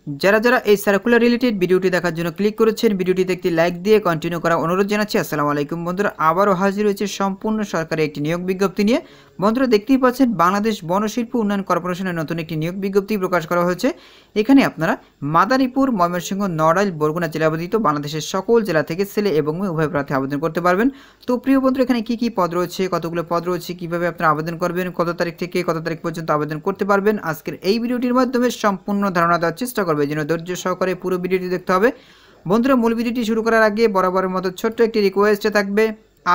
যারা এই circular related ভিডিওটি দেখার জন্য ক্লিক করেছেন, ভিডিওটিতে একটি লাইক দিয়ে কন্টিনিউ করা অনুরোধ জানাচ্ছি। আসসালামু আলাইকুম বন্ধুরা, আবারও হাজির হয়েছে সম্পূর্ণ সরকারি একটি নিয়োগ বিজ্ঞপ্তি নিয়ে। বন্ধুরা দেখতেই পাচ্ছেন, বাংলাদেশ বনশিল্প উন্নয়ন কর্পোরেশনের নতুন একটি নিয়োগ বিজ্ঞপ্তি প্রকাশ করা হয়েছে। এখানে আপনারা মাদারীপুর, ময়মনসিংহ, নড়াইল, বরগুনা জেলা ব্যতীত বাংলাদেশের সকল জেলা থেকে ছেলে এবং মেয়ে উভয় প্রার্থী আবেদন করতে পারবেন। তো প্রিয় বন্ধুরা, এখানে কি পদ রয়েছে, কতগুলো পদ রয়েছে, কিভাবে আপনারা আবেদন করবেন, কত তারিখ থেকে কত তারিখ পর্যন্ত আবেদন করতে পারবেন, আজকের এই ভিডিওটির মাধ্যমে সম্পূর্ণ ধারণা দেওয়ার চেষ্টা করবে। এই জন্য ধৈর্য সহকারে পুরো ভিডিওটি দেখতে হবে। বন্ধুরা, মূল ভিডিওটি শুরু করার আগে বরাবরের মতো ছোট্ট একটি রিকোয়েস্ট থাকবে।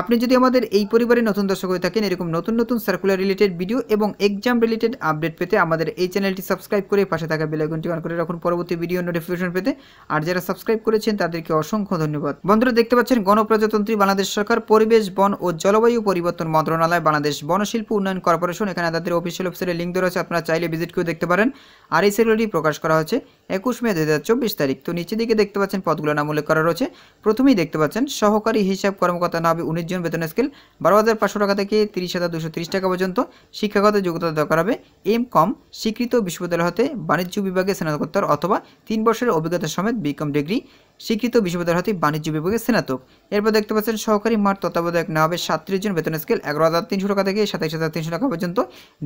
আপনি যদি আমাদের এই পরিবারে নতুন দর্শক হয়ে থাকেন, এরকম নতুন সার্কুলার রিলেটেড ভিডিও এবং এক্সাম রিলেটেড আপডেট পেতে আমাদের এই চ্যানেলটি সাবস্ক্রাইব করে পাশে থাকা বেল আইকনটি অন করে রাখুন পরবর্তী ভিডিও নোটিফিকেশন পেতে। আর যারা সাবস্ক্রাইব করেছেন তাদেরকে অসংখ্য ধন্যবাদ। বন্ধুরা দেখতে পাচ্ছেন, গণপ্রজাতন্ত্রী বাংলাদেশ সরকার, পরিবেশ, বন ও জলবায়ু পরিবর্তন মন্ত্রণালয়, বাংলাদেশ বনশিল্প উন্নয়ন কর্পোরেশন, এখানে তাদের অফিসিয়াল ওয়েবসাইটের লিঙ্ক দেওয়া আছে, আপনারা চাইলে ভিজিট করে দেখতে পারেন। আর এই সার্কুলারটি প্রকাশ করা হচ্ছে 21 মে 2024 তারিখ। তো নিচে দিকে দেখতে পাচ্ছেন পদগুলোর নাম উল্লেখ করা রয়েছে। প্রথমেই দেখতে পাচ্ছেন সহকারী হিসাব কর্মকর্তা নাম হবে 19 জন, বেতন স্কেল 12,500 টাকা থেকে 30,230 টাকা পর্যন্ত। শিক্ষাগত যোগ্যতা দরকার হবে এম.কম স্বীকৃত বিশ্ববিদ্যালয় হতে বাণিজ্য বিভাগে স্নাতকোত্তর অথবা 3 বছরের অভিজ্ঞতা সমেত বি.কম ডিগ্রি স্বীকৃত বিশ্ববিদ্যালয় হতে বাণিজ্য বিভাগে স্নাতক। এরপর দেখতে পাচ্ছেন সহকারী মাঠ তত্ত্বাবধায়ক নেওয়া হবে 37 জন, বেতন স্কেল 11,300 টাকা থেকে 27,300 টাকা পর্যন্ত।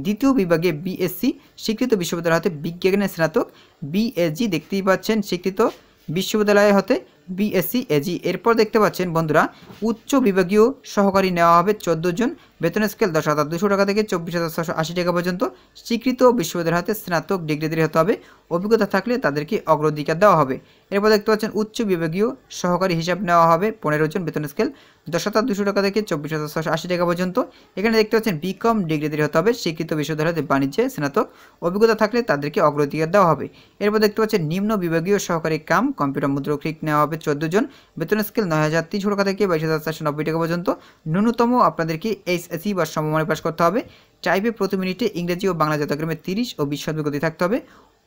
দ্বিতীয় বিভাগে বিএসসি স্বীকৃত বিশ্ববিদ্যালয় হতে বিজ্ঞানে স্নাতক, বিএসজি দেখতেই পাচ্ছেন স্বীকৃত বিশ্ববিদ্যালয় হতে বিএসসি এজি। এরপর দেখতে পাচ্ছেন বন্ধুরা, উচ্চ বিভাগীয় সহকারী নেওয়া হবে 14 জন, বেতন স্কেল 10,200 টাকা থেকে 24,680 টাকা পর্যন্ত। স্বীকৃত বিশ্ববিদ্যালয় হতে স্নাতক ডিগ্রি হতে হবে, অভিজ্ঞতা থাকলে তাদেরকে অগ্রাধিকার দেওয়া হবে। এরপর দেখতে পাচ্ছেন উচ্চ বিভাগীয় সহকারী হিসাব নেওয়া হবে 15 জন, বেতন স্কেল 10,200 টাকা থেকে 24,680 টাকা পর্যন্ত। এখানে দেখতে পাচ্ছেন বিকম ডিগ্রি হতে হবে, স্বীকৃত বিশ্ববিদ্যালয় হতে বাণিজ্যে স্নাতক, অভিজ্ঞতা থাকলে তাদেরকে অগ্রাধিকার দেওয়া হবে। এরপর দেখতে পাচ্ছেন নিম্ন বিভাগীয় সহকারী কাম কম্পিউটার মুদ্রক্ষিক নেওয়া হবে 14 জন, বেতন স্কেল 9,300 টাকা থেকে 22,490 টাকা পর্যন্ত। ন্যূনতম আপনাদেরকে এইচএসসি বা সমমানে পাস করতে হবে। টাইপে প্রতি মিনিটে ইংরেজি ও বাংলা যথাক্রমে 30 ও 20 শব্দ গতি থাকতে হবে।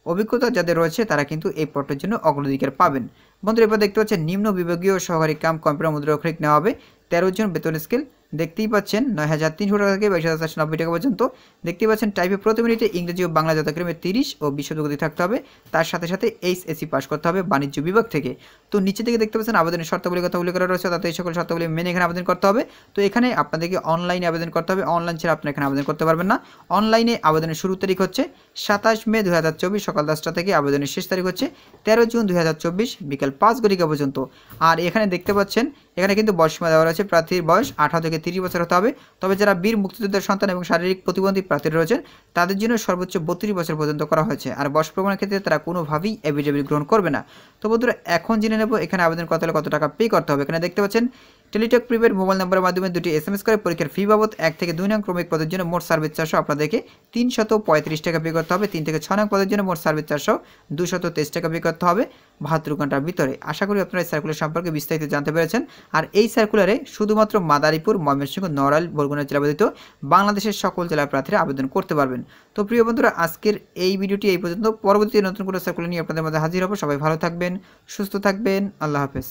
অভিজ্ঞতা যাদের রয়েছে তারা কিন্তু এই পদটির জন্য অগ্রাধিকার পাবেন। বন্ধুরা, এবার দেখতে পাচ্ছেন নিম্ন বিভাগীয় সহকারী কাম কম্পিউটার মুদ্রাক্ষরিক নেওয়া হবে 13 জন, বেতন স্কেল দেখতেই পাচ্ছেন 9,300 টাকা থেকে 22,490 টাকা পর্যন্ত। দেখতেই পাচ্ছেন টাইপে প্রতি মিনিটে ইংরেজি ও বাংলা যথাক্রমে 30 ও 20 শব্দ গতি থাকতে হবে। তার সাথে এইচএসসি পাস করতে হবে বাণিজ্য বিভাগ থেকে। তো নিচে থেকে দেখতে পাচ্ছেন আবেদনের শর্তাবলীর কথা উল্লেখ করা রয়েছে, তাতে এই সকল শর্তাবলী মেনে এখানে আবেদন করতে হবে। তো এখানে আপনাদেরকে অনলাইনে আবেদন করতে হবে, অনলাইন ছাড়া আপনারা এখানে আবেদন করতে পারবেন না। অনলাইনে আবেদনের শুরু তারিখ হচ্ছে 27 মে 2024 সকাল 10টা থেকে, আবেদনের শেষ তারিখ হচ্ছে 13 জুন 2024 বিকাল 5 ঘটিকা পর্যন্ত। আর এখানে দেখতে পাচ্ছেন এখানে কিন্তু বয়সীমা দেওয়া রয়েছে, প্রার্থীর বয়স 18 থেকে 30 বছর হতে হবে। তবে যারা বীর মুক্তিযোদ্ধার সন্তান এবং শারীরিক প্রতিবন্ধী প্রার্থী রয়েছেন তাদের জন্য সর্বোচ্চ 32 বছর পর্যন্ত করা হয়েছে। আর বয়স প্রমাণের ক্ষেত্রে তারা কোনোভাবেই এফিডেভিট গ্রহণ করবে না। তো বন্ধুরা, এখন জেনে নেব এখানে আবেদন করতে হলে কত টাকা পে করতে হবে। এখানে দেখতে পাচ্ছেন টেলিটক প্রিপেড মোবাইল নম্বরের মাধ্যমে 2টি SMS করে পরীক্ষার ফি বাবদ 1 থেকে 2 নং ক্রমিক পদের জন্য মোট সার্ভিস 400 আপনাদেরকে 335 টাকা পে করতে হবে। 3 থেকে 6 নং পদের জন্য মোট সার্ভিস 400 223 টাকা পে করতে হবে 72 ঘন্টার ভিতরে। আশা করি আপনারা এই সার্কুলার সম্পর্কে বিস্তারিত জানতে পেরেছেন। আর এই সার্কুলারে শুধুমাত্র মাদারীপুর, ময়মনসিংহ, নড়াইল, বরগুনা জেলা ব্যতীত বাংলাদেশের সকল জেলার প্রার্থীরা আবেদন করতে পারবেন। তো প্রিয় বন্ধুরা, আজকের এই ভিডিওটি এই পর্যন্ত। পরবর্তী নতুন কোনো সার্কুলার নিয়ে আপনাদের মধ্যে হাজির হব। সবাই ভালো থাকবেন, সুস্থ থাকবেন, আল্লাহ হাফেজ।